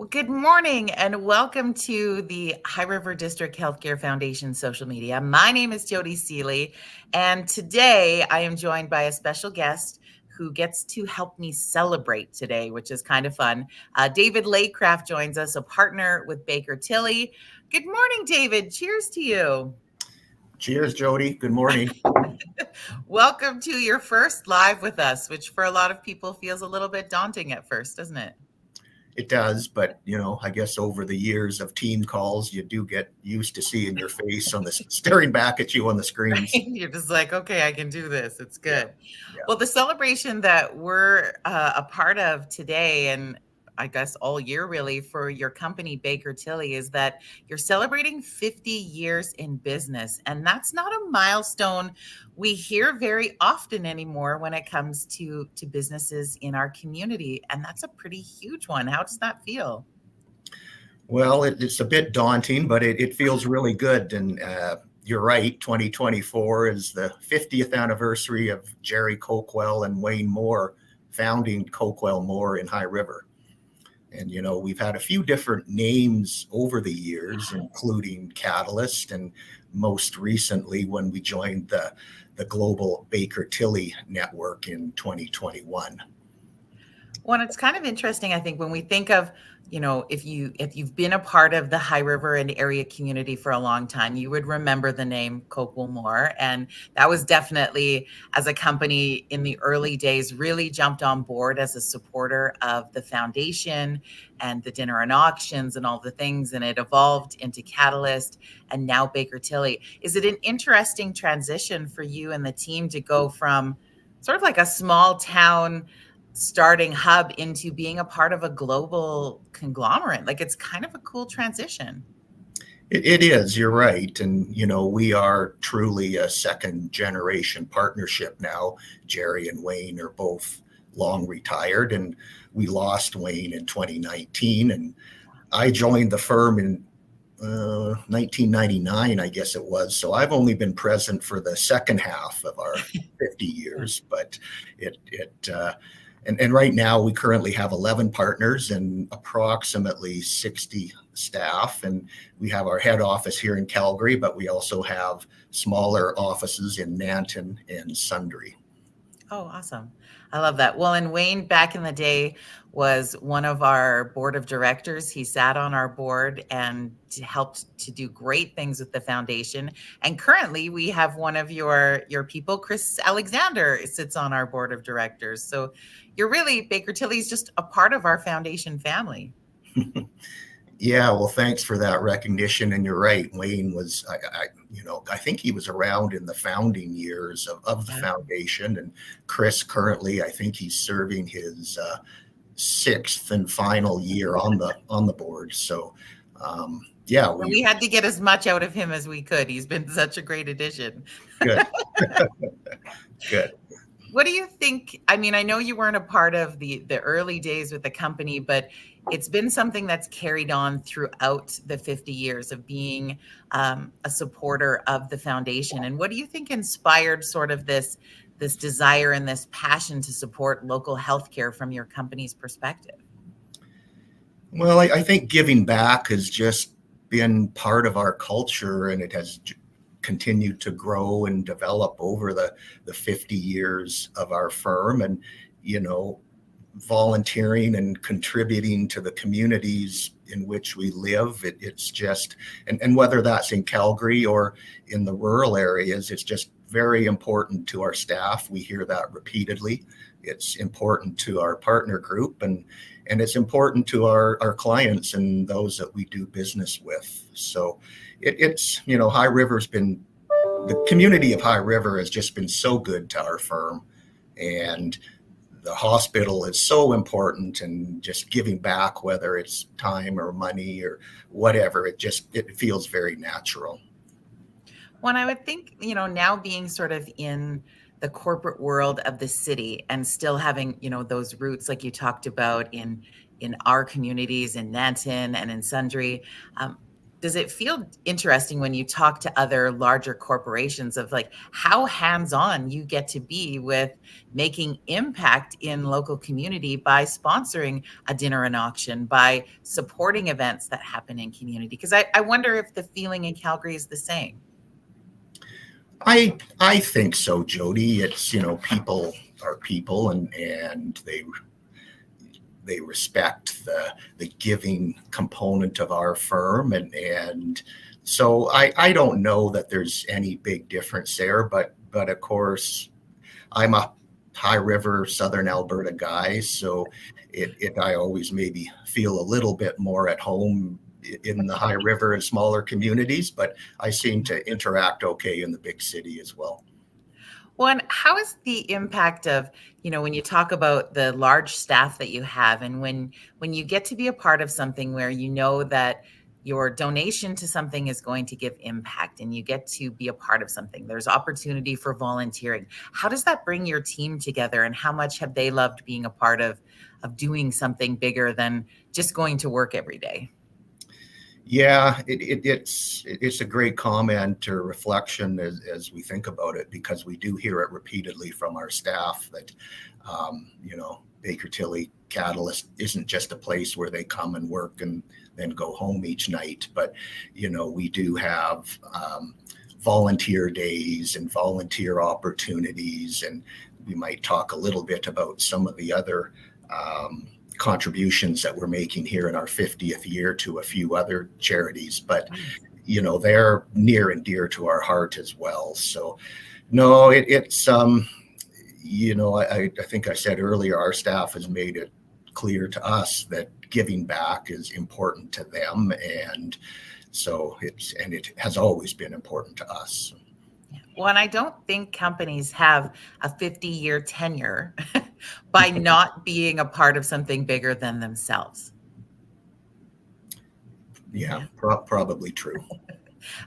Well, good morning and welcome to the High River District Healthcare Foundation social media. My name is Jody Seeley, and today I am joined by a special guest who gets to help me celebrate today, which is kind of fun. David Laycraft joins us, a partner with Baker Tilly. Good morning, David. Cheers to you. Cheers, Jody. Good morning. Welcome to your first live with us, which for a lot of people feels a little bit daunting at first, doesn't it? It does, but I guess over the years of team calls, you do get used to seeing your face on the staring back at you on the screens. You're just like, okay, I can do this. It's Yeah, good. yeah. Well, the celebration that we're a part of today, and I guess all year really for your company, Baker Tilly, is that you're celebrating 50 years in business. And that's not a milestone we hear very often anymore when it comes to businesses in our community. And that's a pretty huge one. How does that feel? Well, it's a bit daunting, but it feels really good. And you're right, 2024 is the 50th anniversary of Jerry Coquell and Wayne Moore founding Coquell Moore in High River. And, we've had a few different names over the years, including Catalyst, and most recently when we joined the global Baker Tilly network in 2021. Well, it's kind of interesting, I think, when we think of, if you've been a part of the High River and area community for a long time, you would remember the name Coquell Moore. And that was definitely, as a company in the early days, really jumped on board as a supporter of the foundation and the dinner and auctions and all the things. And it evolved into Catalyst and now Baker Tilly. Is it an interesting transition for you and the team to go from sort of like a small town starting hub into being a part of a global conglomerate? Like, it's kind of a cool transition. It is, you're right. And, we are truly a second generation partnership now. Jerry and Wayne are both long retired, and we lost Wayne in 2019. And I joined the firm in 1999, I guess it was. So I've only been present for the second half of our 50 years, but and right now we currently have 11 partners and approximately 60 staff. And we have our head office here in Calgary, but we also have smaller offices in Nanton and Sundre. Oh, awesome. I love that. Well, and Wayne back in the day was one of our board of directors. He sat on our board and helped to do great things with the foundation. And currently we have one of your people, Chris Alexander, sits on our board of directors. So you're really, Baker Tilly's just a part of our foundation family. Yeah, well, thanks for that recognition. And you're right. Wayne was, I think he was around in the founding years of the foundation. And Chris currently, I think he's serving his sixth and final year on the board. So, yeah, we had to get as much out of him as we could. He's been such a great addition. Good. Good. What do you think? I mean, I know you weren't a part of the early days with the company, but it's been something that's carried on throughout the 50 years of being a supporter of the foundation. And what do you think inspired sort of this desire and this passion to support local healthcare from your company's perspective? Well, I think giving back has just been part of our culture, and it has continued to grow and develop over the 50 years of our firm. And, volunteering and contributing to the communities in which we live, it's just, and whether that's in Calgary or in the rural areas, it's just very important to our staff. We hear that repeatedly. It's important to our partner group, and it's important to our clients and those that we do business with. So it's High River's been, the community of High River has just been so good to our firm, and the hospital is so important, and just giving back, whether it's time or money or whatever, it feels very natural. When I would think, now being sort of in the corporate world of the city and still having, those roots like you talked about in our communities in Nanton and in Sundre, does it feel interesting when you talk to other larger corporations of like how hands-on you get to be with making impact in local community by sponsoring a dinner and auction, by supporting events that happen in community? Because I wonder if the feeling in Calgary is the same. I think so, Jody. It's, people are people, and they respect the giving component of our firm, and so I don't know that there's any big difference there, but of course I'm a High River, Southern Alberta guy, so I always maybe feel a little bit more at home in the High River and smaller communities, but I seem to interact okay in the big city as well. Well, and how is the impact of, when you talk about the large staff that you have, and when you get to be a part of something where you know that your donation to something is going to give impact and you get to be a part of something, there's opportunity for volunteering. How does that bring your team together, and how much have they loved being a part of doing something bigger than just going to work every day? Yeah, it's a great comment or reflection as we think about it, because we do hear it repeatedly from our staff that Baker Tilly Catalyst isn't just a place where they come and work and then go home each night, but we do have volunteer days and volunteer opportunities, and we might talk a little bit about some of the other contributions that we're making here in our 50th year to a few other charities, but they're near and dear to our heart as well. So no, it's I think I said earlier, our staff has made it clear to us that giving back is important to them, and so it has always been important to us. Well, and I don't think companies have a 50-year tenure by not being a part of something bigger than themselves. Yeah, probably true.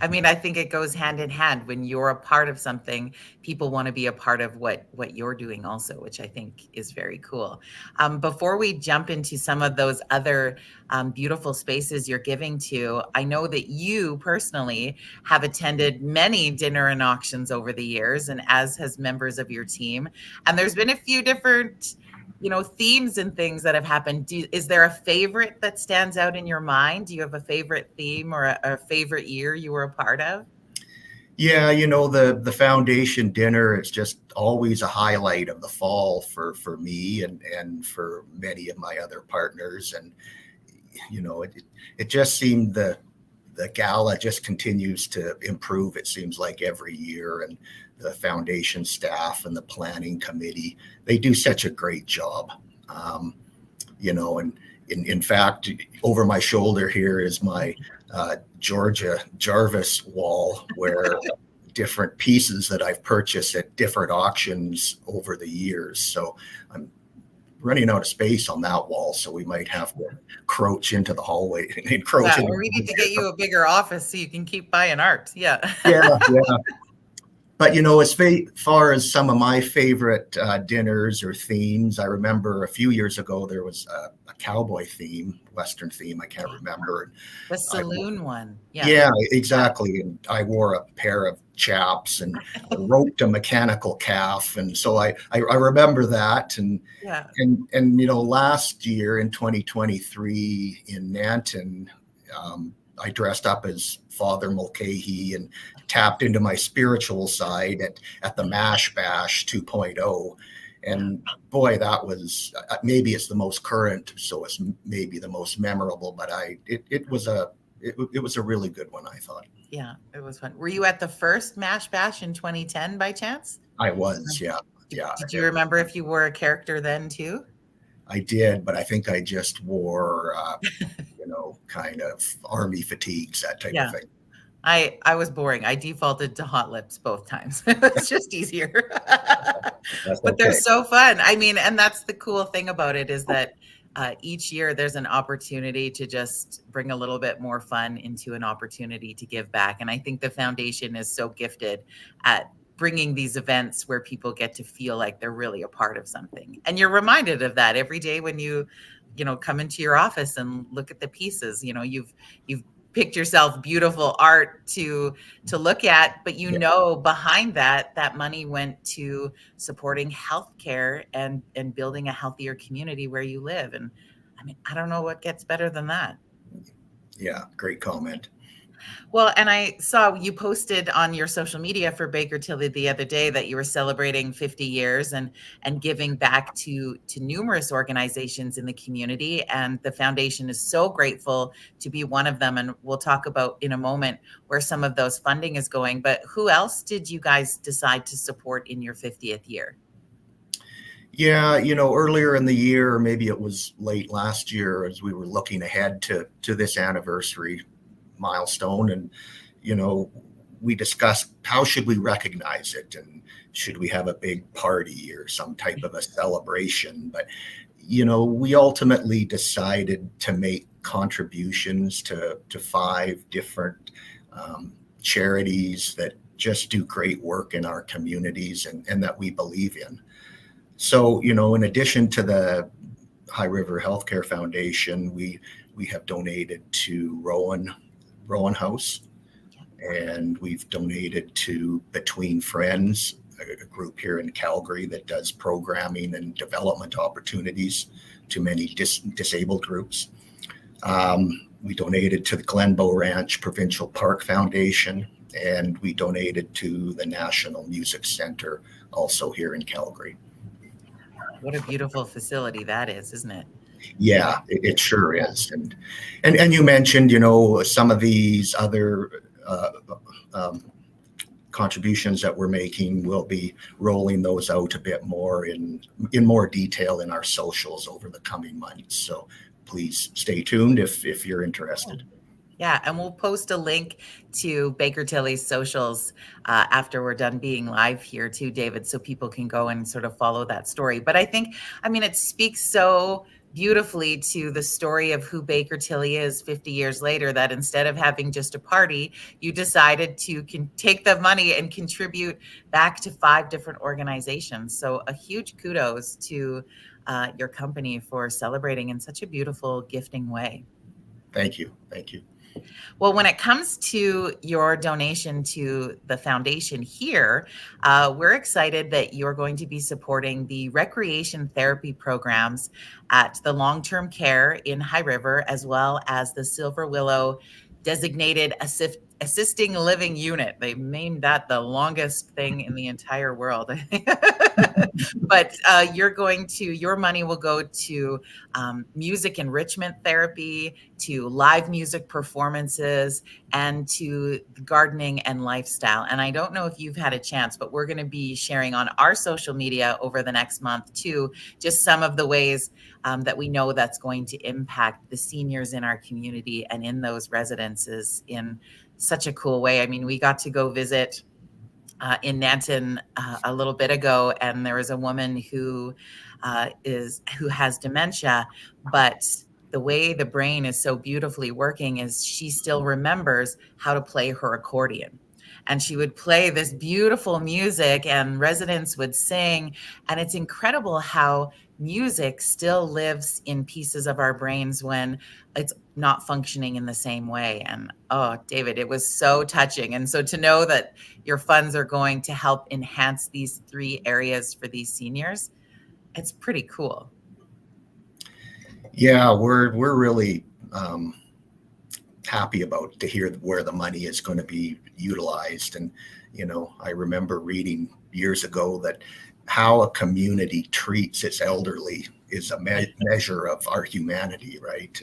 I mean, I think it goes hand in hand. When you're a part of something, people want to be a part of what you're doing also, which I think is very cool. Before we jump into some of those other beautiful spaces you're giving to, I know that you personally have attended many dinner and auctions over the years, and as has members of your team. And there's been a few different themes and things that have happened. Is there a favorite that stands out in your mind? Do you have a favorite theme or a favorite year you were a part of? Yeah, the foundation dinner, it's just always a highlight of the fall for me and for many of my other partners. And it just seemed the gala just continues to improve, it seems like, every year. And the foundation staff and the planning committee, they do such a great job. And in fact, over my shoulder here is my Georgia Jarvis wall, where different pieces that I've purchased at different auctions over the years. So I'm running out of space on that wall, so we might have to crouch into the hallway and encroach. Or we need to get you a bigger office so you can keep buying art. Yeah. Yeah. But as far as some of my favorite dinners or themes, I remember a few years ago there was a cowboy theme, Western theme. I can't remember. The saloon one. Yeah, exactly. And I wore a pair of chaps and roped a mechanical calf, and so I remember that. And last year in 2023 in Nanton, I dressed up as Father Mulcahy and tapped into my spiritual side at the Mash Bash 2.0. And boy, that was, maybe it's the most current, so it's maybe the most memorable, but it was a really good one, I thought. Yeah, it was fun. Were you at the first Mash Bash in 2010 by chance? I was, yeah. Did you remember if you were a character then too? I did, but I think I just wore, kind of army fatigues, that type of thing. I was boring. I defaulted to hot lips both times. It's just easier. But they're so fun. I mean, and that's the cool thing about it, is that each year there's an opportunity to just bring a little bit more fun into an opportunity to give back. And I think the foundation is so gifted at bringing these events where people get to feel like they're really a part of something. And you're reminded of that every day when you come into your office and look at the pieces. You've picked yourself beautiful art to look at, but Yeah. behind that, that money went to supporting healthcare and building a healthier community where you live. And I mean, I don't know what gets better than that. Yeah, great comment. Well, and I saw you posted on your social media for Baker Tilly the other day that you were celebrating 50 years and giving back to numerous organizations in the community. And the foundation is so grateful to be one of them. And we'll talk about in a moment where some of those funding is going. But who else did you guys decide to support in your 50th year? Yeah, earlier in the year, maybe it was late last year, as we were looking ahead to this anniversary milestone, and you know, we discussed how should we recognize it, and should we have a big party or some type of a celebration. But we ultimately decided to make contributions to five different charities that just do great work in our communities and that we believe in. So, in addition to the High River Healthcare Foundation, we have donated to Rowan House, and we've donated to Between Friends, a group here in Calgary that does programming and development opportunities to many disabled groups. We donated to the Glenbow Ranch Provincial Park Foundation, and we donated to the National Music Center, also here in Calgary. What a beautiful facility that is, isn't it? Yeah, it sure is. And you mentioned, some of these other contributions that we're making. We'll be rolling those out a bit more in more detail in our socials over the coming months. So please stay tuned if you're interested. Yeah, and we'll post a link to Baker Tilly's socials after we're done being live here too, David, so people can go and sort of follow that story. But I mean, it speaks so beautifully to the story of who Baker Tilly is 50 years later, that instead of having just a party, you decided to take the money and contribute back to 5 different organizations. So a huge kudos to your company for celebrating in such a beautiful, gifting way. Thank you. Thank you. Well, when it comes to your donation to the foundation here, we're excited that you're going to be supporting the recreation therapy programs at the long-term care in High River, as well as the Silver Willow designated assisting living unit. They named that the longest thing in the entire world. But your money will go to music enrichment therapy, to live music performances, and to gardening and lifestyle. And I don't know if you've had a chance, but we're going to be sharing on our social media over the next month too, just some of the ways that we know that's going to impact the seniors in our community and in those residences in such a cool way. I mean, we got to go visit in Nanton a little bit ago, and there was a woman who has dementia, but the way the brain is so beautifully working is she still remembers how to play her accordion. And she would play this beautiful music, and residents would sing. And it's incredible how music still lives in pieces of our brains when it's not functioning in the same way. And oh, David, it was so touching. And so to know that your funds are going to help enhance these 3 areas for these seniors, it's pretty cool. Yeah, we're really happy to hear where the money is going to be utilized. And I remember reading years ago that how a community treats its elderly is a measure of our humanity, right?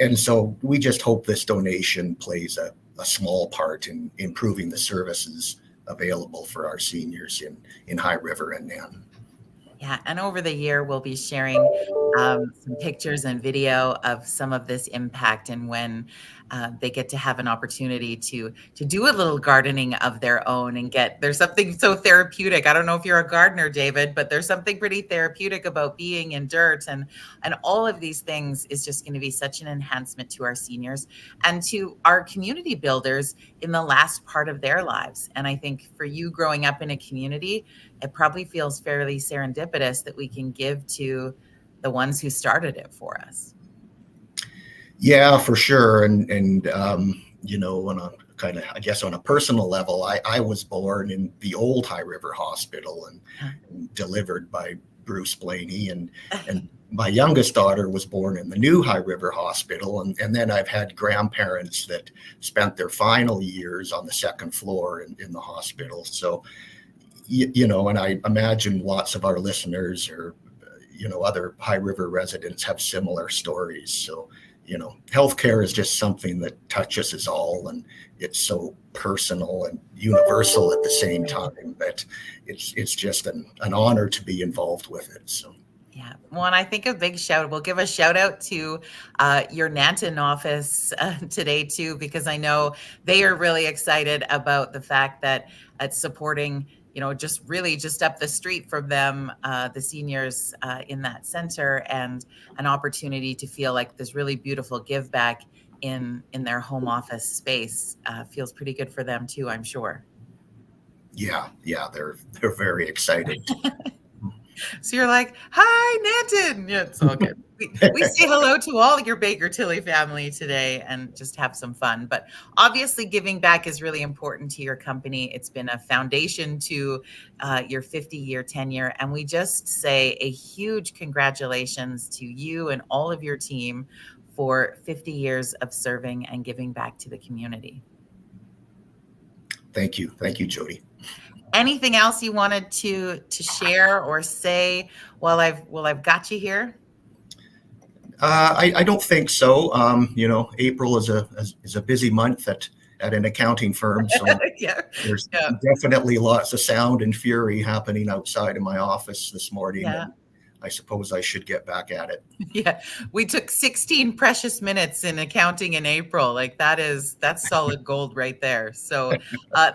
And so we just hope this donation plays a small part in improving the services available for our seniors in High River and Nanton. Yeah, and over the year, we'll be sharing some pictures and video of some of this impact, and when they get to have an opportunity to do a little gardening of their own and there's something so therapeutic. I don't know if you're a gardener, David, but there's something pretty therapeutic about being in dirt, and all of these things is just going to be such an enhancement to our seniors and to our community builders in the last part of their lives. And I think for you growing up in a community, it probably feels fairly serendipitous that we can give to the ones who started it for us. Yeah, for sure. And on a kind of, I guess, on a personal level, I was born in the old High River Hospital and delivered by Bruce Blaney, and my youngest daughter was born in the new High River Hospital, and then I've had grandparents that spent their final years on the second floor in the hospital. So, and I imagine lots of our listeners or other High River residents have similar stories. So, healthcare is just something that touches us all, and it's so personal and universal at the same time that it's just an honor to be involved with it. So. Yeah. Well, and I think we'll give a shout out to your Nanton office today too, because I know they are really excited about the fact that it's supporting, just really just up the street from them, the seniors in that center, and an opportunity to feel like this really beautiful give back in their home office space feels pretty good for them too, I'm sure. Yeah, they're very excited. So you're like, hi, Nanton. Yeah, it's all good. We say hello to all your Baker Tilly family today and just have some fun. But obviously, giving back is really important to your company. It's been a foundation to your 50-year tenure. And we just say a huge congratulations to you and all of your team for 50 years of serving and giving back to the community. Thank you, Jody. Anything else you wanted to share or say while I've got you here? I don't think so. April is a busy month at an accounting firm, so Yeah. there's Yeah. definitely lots of sound and fury happening outside of my office this morning. Yeah. And I suppose I should get back at it. Yeah. We took 16 precious minutes in accounting in April. Like that's solid gold right there. So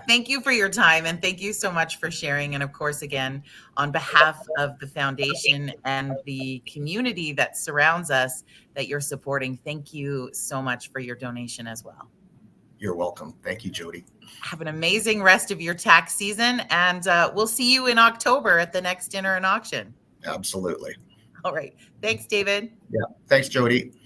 thank you for your time, and thank you so much for sharing. And of course, again, on behalf of the foundation and the community that surrounds us that you're supporting, thank you so much for your donation as well. You're welcome. Thank you, Jody. Have an amazing rest of your tax season, and we'll see you in October at the next dinner and auction. Absolutely. All right. Thanks, David. Yeah. Thanks, Jody.